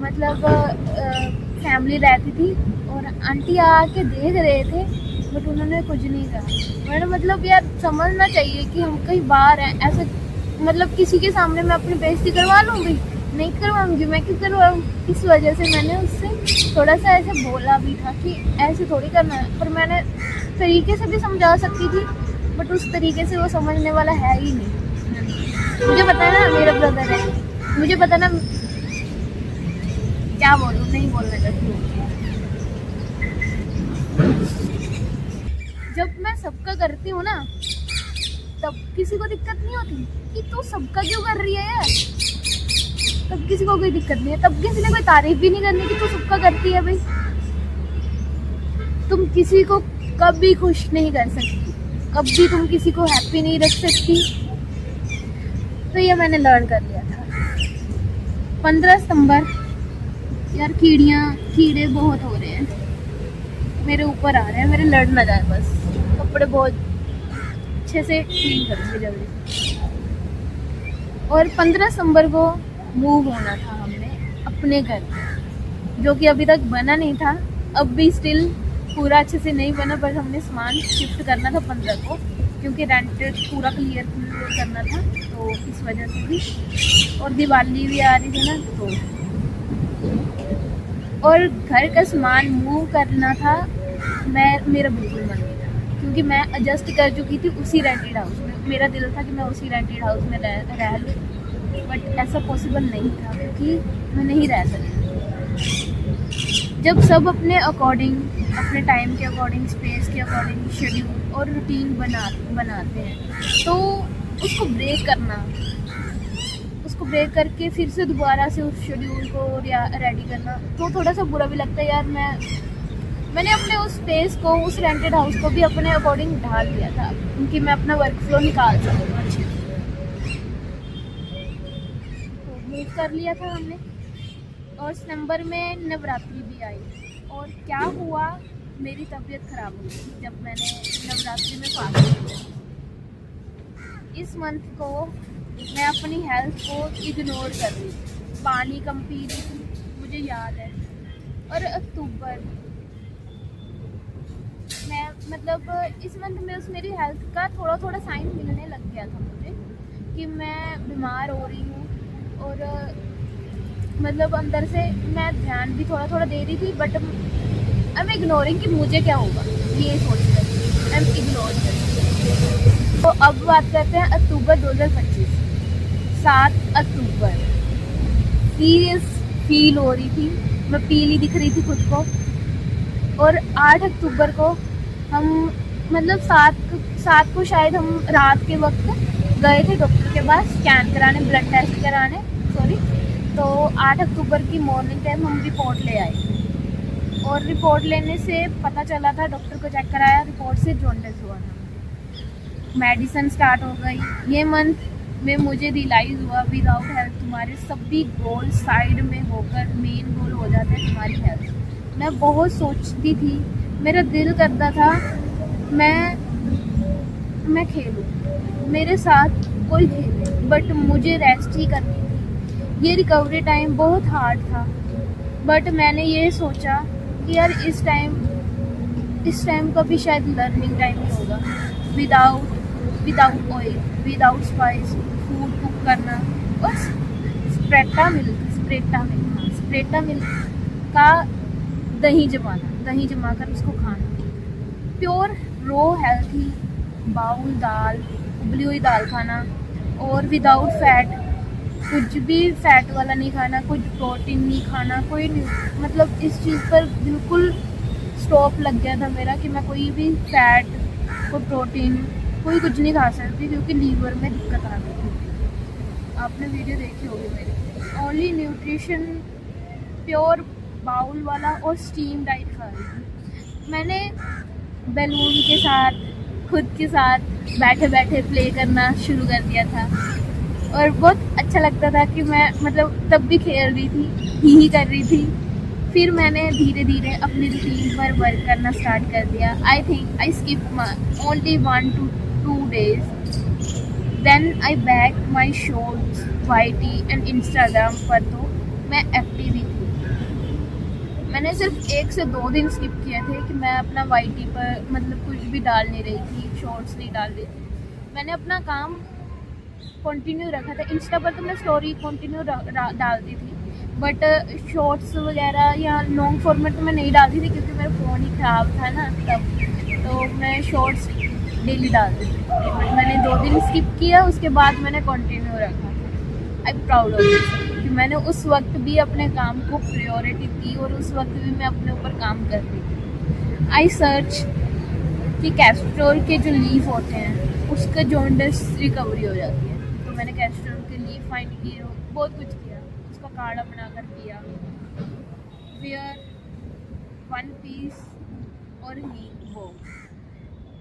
मतलब फैमिली रहती थी, और आंटी आके देख रहे थे बट उन्होंने कुछ नहीं कहा। मैंने मतलब यार समझना चाहिए कि हम कहीं बाहर हैं, ऐसे मतलब किसी के सामने मैं अपनी बेइज्जती करवा लूँगी? नहीं करवाऊंगी, मैं क्यों करवाऊँ? इस वजह से मैंने उससे थोड़ा सा ऐसे बोला भी था कि ऐसे थोड़ी करना है, पर मैंने तरीके से भी समझा सकती थी, बट उस तरीके से वो समझने वाला है ही नहीं। मुझे पता है ना मेरा ब्रदर है, मुझे पता ना क्या बोलूँ, नहीं बोलना चाहती हूँ। जब मैं सबका करती हूँ ना, तब किसी को दिक्कत नहीं होती कि तू सबका क्यों कर रही है यार, तब किसी को कोई दिक्कत नहीं है। तब किसी ने कोई तारीफ भी नहीं करनी कि तू सबका करती है। भाई तुम किसी को कभी खुश नहीं कर सकती, कभी तुम किसी को हैप्पी नहीं रख सकती। तो ये मैंने लर्न कर लिया था। 15 सितंबर, यार कीड़े बहुत हो रहे हैं, मेरे ऊपर आ रहे हैं, मेरे लड़ ना जाए बस। कपड़े बहुत अच्छे से क्लीन करूँगी जल्दी। और 15 सितंबर को मूव होना था हमने अपने घर, जो कि अभी तक बना नहीं था। अब भी स्टिल पूरा अच्छे से नहीं बना, पर हमने सामान शिफ्ट करना था 15 को, क्योंकि रेंटेड पूरा क्लियर करना था, तो इस वजह से भी। और दिवाली भी आ रही थी ना, तो और घर का सामान मूव करना था। मेरा बिल्कुल मन नहीं था, क्योंकि मैं एडजस्ट कर चुकी थी उसी रेंटेड हाउस में। मेरा दिल था कि मैं उसी रेंटेड हाउस में रह लूँ, बट ऐसा पॉसिबल नहीं था, क्योंकि मैं नहीं रह सकती। जब सब अपने अकॉर्डिंग, अपने टाइम के अकॉर्डिंग, स्पेस के अकॉर्डिंग शेड्यूल और रूटीन बनाते हैं, तो उसको ब्रेक करके फिर से दोबारा से उस शेड्यूल को रेडी करना, तो थोड़ा सा बुरा भी लगता है यार। मैंने अपने उस स्पेस को, उस रेंटेड हाउस को भी अपने अकॉर्डिंग ढाल दिया था, क्योंकि मैं अपना वर्क फ्लो निकाल सकूँ अच्छे से। तो मूव कर लिया था हमने, और सितंबर में नवरात्रि भी आई, और क्या हुआ, मेरी तबीयत खराब हो गई जब मैंने नवरात्रि में फास्ट किया। इस मंथ को मैं अपनी हेल्थ को इग्नोर कर रही थी, पानी कम पी रही थी, मुझे याद है। और अक्टूबर मैं मतलब इस मंथ में मेरी हेल्थ का थोड़ा साइन मिलने लग गया था मुझे, कि मैं बीमार हो रही हूँ। और मतलब अंदर से मैं ध्यान भी थोड़ा दे रही थी, बट आई एम इग्नोरिंग कि मुझे क्या होगा, ये सोच रही थी, आई एम इग्नोर कर रही। तो अब बात करते हैं अक्टूबर 2025। 7 अक्टूबर सीरियस फील हो रही थी, मैं पीली दिख रही थी खुद को। और 8 अक्टूबर को हम मतलब 7 को शायद हम रात के वक्त गए थे डॉक्टर के पास स्कैन कराने, ब्लड टेस्ट कराने, सॉरी। तो 8 अक्टूबर की मॉर्निंग टाइम हम रिपोर्ट ले आए, और रिपोर्ट लेने से पता चला था, डॉक्टर को चेक कराया, रिपोर्ट से जॉन्डिस हुआ था। मेडिसिन स्टार्ट हो गई। ये मंथ में मुझे रियलाइज़ हुआ, विदाउट हेल्थ तुम्हारे सभी गोल साइड में होकर मेन गोल हो जाते हैं तुम्हारी हेल्थ। मैं बहुत सोचती थी, मेरा दिल करता था मैं खेलूं, मेरे साथ कोई खेले, बट मुझे रेस्ट ही करनी थी। ये रिकवरी टाइम बहुत हार्ड था, बट मैंने ये सोचा कि यार इस टाइम का भी शायद लर्निंग टाइम ही होगा। Without oil, without spice food cook करना, और स्प्रेटा मिल्क का दही जमा कर उसको खाना। प्योर रो हेल्थी बाउल दाल, उबली हुई दाल खाना, और विदाउट फैट, कुछ भी फैट वाला नहीं खाना, कुछ प्रोटीन नहीं खाना, कोई नहीं। मतलब इस चीज़ पर बिल्कुल स्टॉप लग गया था मेरा, कि मैं कोई भी फैट, कोई प्रोटीन, कोई कुछ नहीं खा सकती, क्योंकि लीवर में दिक्कत आ गई थी। आपने वीडियो देखी होगी मेरी। ओनली न्यूट्रिशन, प्योर बाउल वाला और स्टीम डाइट खा रही थी। मैंने बैलून के साथ, खुद के साथ बैठे बैठे प्ले करना शुरू कर दिया था, और बहुत अच्छा लगता था कि मैं मतलब तब भी खेल रही थी, ही कर रही थी। फिर मैंने धीरे धीरे अपनी रूटीन पर वर्क करना स्टार्ट कर दिया। I think I skip only 1 to 2 days, then I back my shorts, YT and Instagram पर तो मैं एक्टिव ही थी। मैंने सिर्फ 1 से 2 दिन स्किप किए थे कि मैं अपना वाईटी पर मतलब कुछ भी डाल नहीं रही थी, शॉर्ट्स नहीं डाल रही थी। मैंने अपना काम कंटिन्यू रखा था। इंस्टा पर तो मैं स्टोरी कंटिन्यू डालती थी, बट शॉर्ट्स वगैरह या लॉन्ग फॉर्मेट में नहीं डालती थी क्योंकि मेरा फ़ोन ही ख़राब था ना तब, तो मैं शॉर्ट्स डेली डालती थी। बट मैंने 2 दिन स्किप किया, उसके बाद मैंने कंटिन्यू रखा। I am proud of this कि मैंने उस वक्त भी अपने काम को प्रायोरिटी दी और उस वक्त भी मैं अपने ऊपर काम कर रही थी। आई सर्च कि कैस्ट्रोल के जो लीफ होते हैं उसका जॉन्डिस रिकवरी हो जाती है, तो मैंने कैस्ट्रोल के लीफ फाइंड किए, बहुत कुछ किया, उसका काढ़ा बनाकर पिया, वेयर 1 पीस और हींग। वो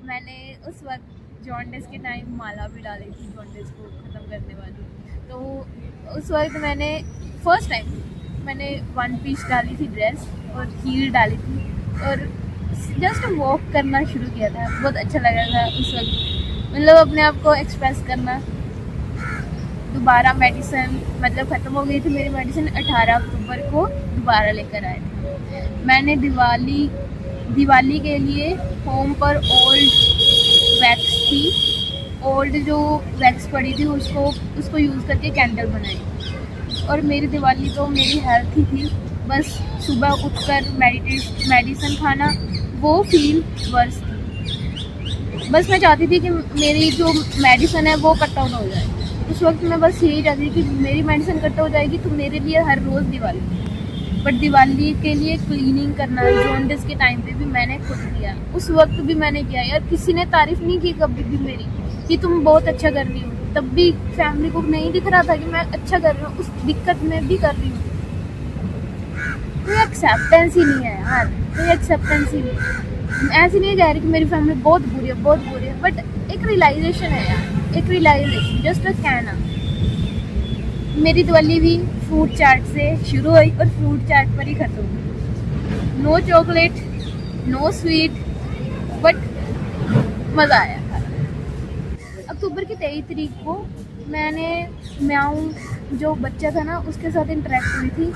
मैंने उस वक्त जॉन्डिस के टाइम माला भी डाली थी, जॉन्डिस को ख़त्म करने वाली। तो उस वक्त मैंने फर्स्ट टाइम मैंने 1 पीस डाली थी ड्रेस और हील डाली थी और जस्ट वॉक करना शुरू किया था। बहुत अच्छा लगा था उस वक्त, मतलब अपने आप को एक्सप्रेस करना। दोबारा मेडिसिन मतलब ख़त्म हो गई थी मेरी मेडिसिन, 18 अक्टूबर को दोबारा लेकर आए थे। मैंने दिवाली के लिए होम पर ओल्ड वैक्स थी, ओल्ड जो वैक्स पड़ी थी उसको यूज़ करके कैंडल बनाई। और मेरी दिवाली तो मेरी हेल्थ ही थी, बस सुबह उठकर मेडिसिन खाना, वो फील वर्स थी। बस मैं चाहती थी कि मेरी जो मेडिसिन है वो कट आउट हो जाए। उस वक्त मैं बस यही चाहती थी कि मेरी मेडिसिन कट हो जाएगी तो मेरे लिए हर रोज़ दिवाली। बट दिवाली के लिए क्लीनिंग करना जॉन्डिस के टाइम पे भी मैंने खुद किया, उस वक्त भी मैंने किया। यार किसी ने तारीफ़ नहीं की कभी भी मेरी कि तुम बहुत अच्छा कर रही हो, तब भी फैमिली को नहीं दिख रहा था कि मैं अच्छा कर रही हूँ, उस दिक्कत में भी कर रही हूँ। कोई एक्सेप्टेंस ही नहीं है यार, कोई एक्सेप्टेंस ही नहीं। ऐसे नहीं कह रही कि मेरी फैमिली बहुत बुरी है, बट एक रियलाइजेशन है यार, एक रियलाइजेशन, जस्ट अ कहना। मेरी दिवाली भी फ्रूट चाट से शुरू हुई और फ्रूट चाट पर ही ख़त्म हुई। No chocolate, no sweet, but मज़ा आया। अक्टूबर की 23 तारीख को मैंने म्याऊ जो बच्चा था ना उसके साथ इंटरेक्ट हुई थी।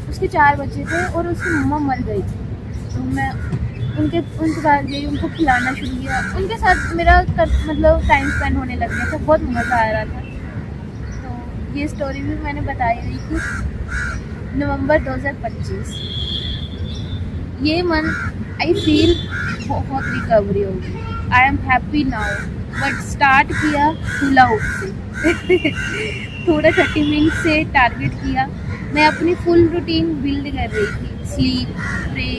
उसके 4 बच्चे थे और उसकी मम्मा मर गई थी, तो मैं उनके पास गई, उनको खिलाना शुरू किया। उनके साथ मेरा मतलब टाइम स्पेंड होने लग गया था, बहुत मज़ा आ रहा था। तो ये स्टोरी भी मैंने बताई हुई थी। नवंबर 2025, ये मंथ आई फील बहुत रिकवरी होगी। I am happy now, but start किया हुला हुप से थोड़ा 30 मिनट से टारगेट किया। मैं अपनी फुल रूटीन बिल्ड कर रही थी, स्लीप, प्रे,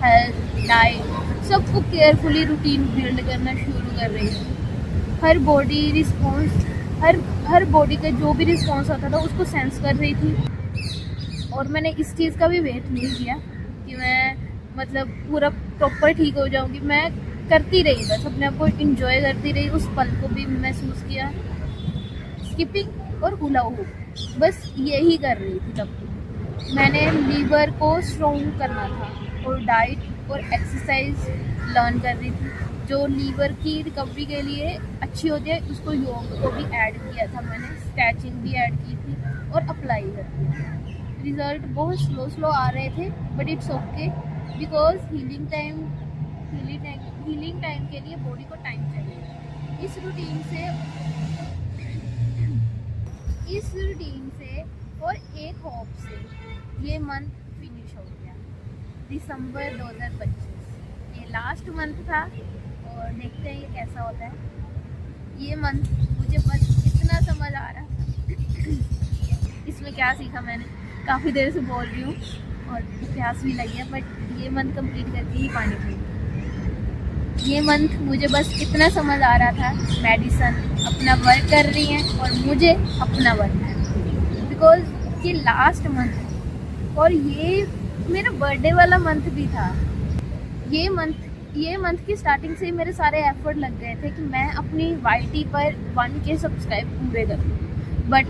हेल्थ, डाइट, सबको केयरफुली रूटीन बिल्ड करना शुरू कर रही थी। हर बॉडी रिस्पॉन्स, हर बॉडी का जो भी रिस्पॉन्स होता था उसको सेंस कर रही थी। और मैंने इस चीज़ का भी वेट नहीं किया कि मैं मतलब पूरा प्रॉपर ठीक हो जाऊंगी। मैं करती रही, बस अपने आप को इंजॉय करती रही, उस पल को भी महसूस किया। स्किपिंग और हुला हुप, बस यही कर रही थी तब। मैंने लीवर को स्ट्रॉन्ग करना था और डाइट और एक्सरसाइज लर्न कर रही थी जो लीवर की रिकवरी के लिए अच्छी होती है। उसको योग को भी ऐड किया था मैंने, स्ट्रेचिंग भी ऐड की थी और अप्लाई कर दिया। रिज़ल्ट बहुत स्लो आ रहे थे, but it's okay because healing time के लिए बॉडी को टाइम चाहिए। इस रूटीन से और एक होप से ये मंथ फिनिश हो गया। दिसंबर 2025 ये लास्ट मंथ था और देखते हैं ये कैसा होता है। ये मंथ मुझे बस इतना समझ आ रहा था इसमें क्या सीखा मैंने, काफ़ी देर से बोल रही हूँ और प्यास भी लगी है, बट ये मंथ कंप्लीट करके ही पानी पीऊँगी। ये मंथ मुझे बस इतना समझ आ रहा था, मेडिसिन अपना वर्क कर रही है और मुझे अपना वर्क कर रही है। बिकॉज ये लास्ट मंथ है और ये मेरा बर्थडे वाला मंथ भी था। ये मंथ की स्टार्टिंग से ही मेरे सारे एफर्ट लग गए थे कि मैं अपनी वाईटी पर 1K सब्सक्राइब पूरे करूँ। बट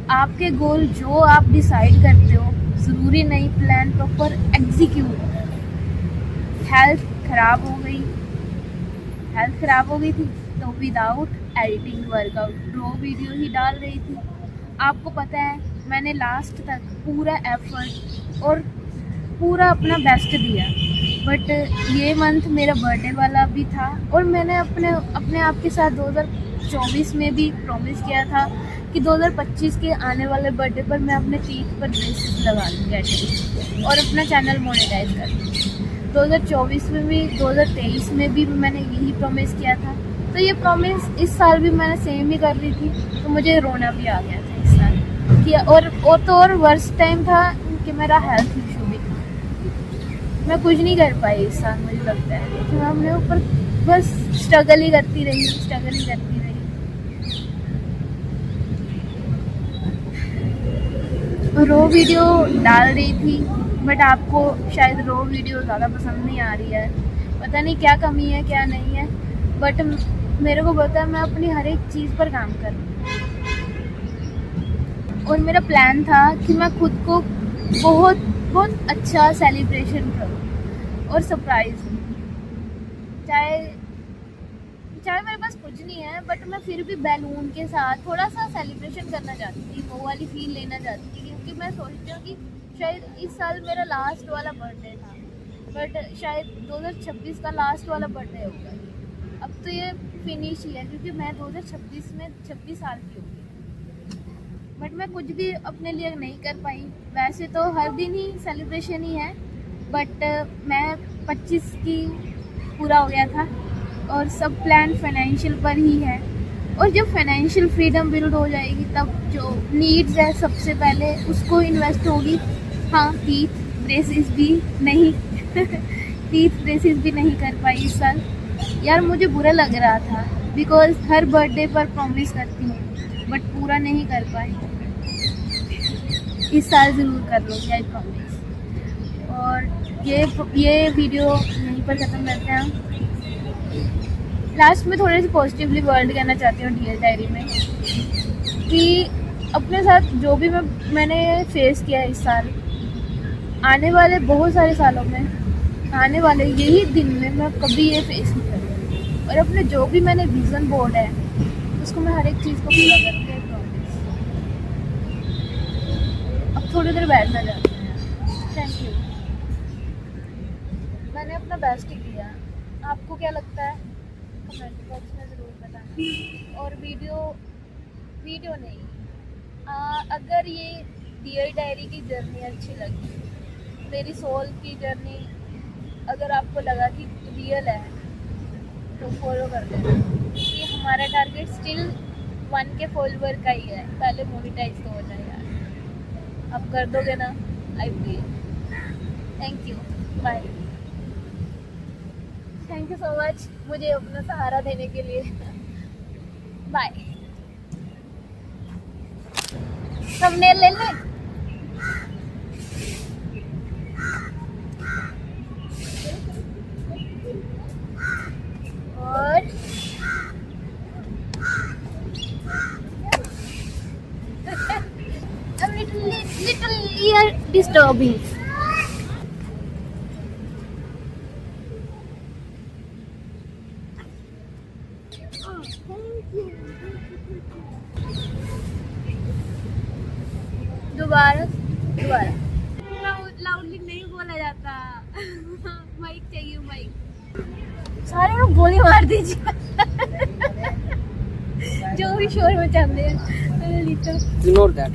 आपके गोल जो आप डिसाइड करते हो ज़रूरी नहीं प्लान प्रॉपर एग्जीक्यूट। हेल्थ ख़राब हो गई थी तो विदाउट एडिटिंग वर्कआउट रो वीडियो ही डाल रही थी। आपको पता है मैंने लास्ट तक पूरा एफर्ट और पूरा अपना बेस्ट दिया। बट ये मंथ मेरा बर्थडे वाला भी था और मैंने अपने आप के साथ 2024 में भी प्रॉमिस किया था कि 2025 के आने वाले बर्थडे पर मैं अपने तीज पर ड्रेसेस लगा लूँगी और अपना चैनल मोनेटाइज कर लूँगी। 2024 में भी 2023 में भी मैंने यही प्रॉमिस किया था। तो ये प्रॉमिस इस साल भी मैंने सेम ही कर रही थी, तो मुझे रोना भी आ गया था इस साल कि और वर्स्ट टाइम था कि मेरा हेल्थ इशू भी था। मैं कुछ नहीं कर पाई इस साल, मुझे लगता है कि मैं अपने ऊपर बस स्ट्रगल ही करती रही। रो वीडियो डाल रही थी बट आपको शायद रो वीडियो ज़्यादा पसंद नहीं आ रही है, पता नहीं क्या कमी है क्या नहीं है। बट मेरे को पता है मैं अपनी हर एक चीज़ पर काम करूँ और मेरा प्लान था कि मैं खुद को बहुत अच्छा सेलिब्रेशन करूँ और सरप्राइज़ दूँ। चाहे मेरे पास कुछ नहीं है बट मैं फिर भी बैलून के साथ थोड़ा सा सेलिब्रेशन करना चाहती थी, वो वाली फील लेना चाहती थी, क्योंकि मैं सोचती हूँ कि शायद इस साल मेरा लास्ट वाला बर्थडे था बट शायद 2026 का लास्ट वाला बर्थडे होगा। अब तो ये फिनिश ही है क्योंकि मैं 2026 में 26 साल की होगी। बट मैं कुछ भी अपने लिए नहीं कर पाई। वैसे तो हर दिन ही सेलिब्रेशन ही है बट मैं 25 की पूरा हो गया था और सब प्लान फाइनेंशियल पर ही है। और जब फाइनेंशियल फ्रीडम बिल्ड हो जाएगी तब जो नीड्स है सबसे पहले उसको इन्वेस्ट होगी। हाँ, टीथ ब्रेसेस भी नहीं टीथ ब्रेसेस भी नहीं कर पाई इस साल यार, मुझे बुरा लग रहा था बिकॉज हर बर्थडे पर प्रॉमिस करती हूँ बट पूरा नहीं कर पाई। इस साल ज़रूर कर लूँगी, आई प्रॉमिस। और ये वीडियो यहीं पर ख़त्म करते हैं। लास्ट में थोड़े से पॉजिटिवली वर्ड कहना चाहती हूँ डियर डायरी में कि अपने साथ जो भी मैंने फेस किया इस साल, आने वाले बहुत सारे सालों में, आने वाले यही दिन में मैं कभी ये फेस नहीं करूँगी। और अपने जो भी मैंने विज़न बोर्ड है उसको मैं हर एक चीज़ को पूरा करूँगी, प्रॉमिस। अब थोड़ी देर बैठना चाहते हैं। Thank you. मैंने अपना बेस्ट ही किया। आपको क्या लगता है कमेंट बॉक्स में ज़रूर बताना। और वीडियो नहीं, अगर ये डियर डायरी की जर्नी अच्छी लगी, मेरी सोल की जर्नी अगर आपको लगा कि रियल है तो फॉलो कर देना, क्योंकि हमारा टारगेट स्टिल 1K फॉलोवर का ही है। पहले मोनेटाइज तो हो जाए यार, आप कर दोगे ना? आई please. Thank you, bye. Thank you so much मुझे अपना सहारा देने के लिए। बाय। थंबनेल ले लें? और little ear disturbing. दोबारा लाउडली नहीं बोला जाता। माइक चाहिए, माइक। सारे लोग गोली मार दीजिए। जो भी शोर मचाते हैं। Ignore that.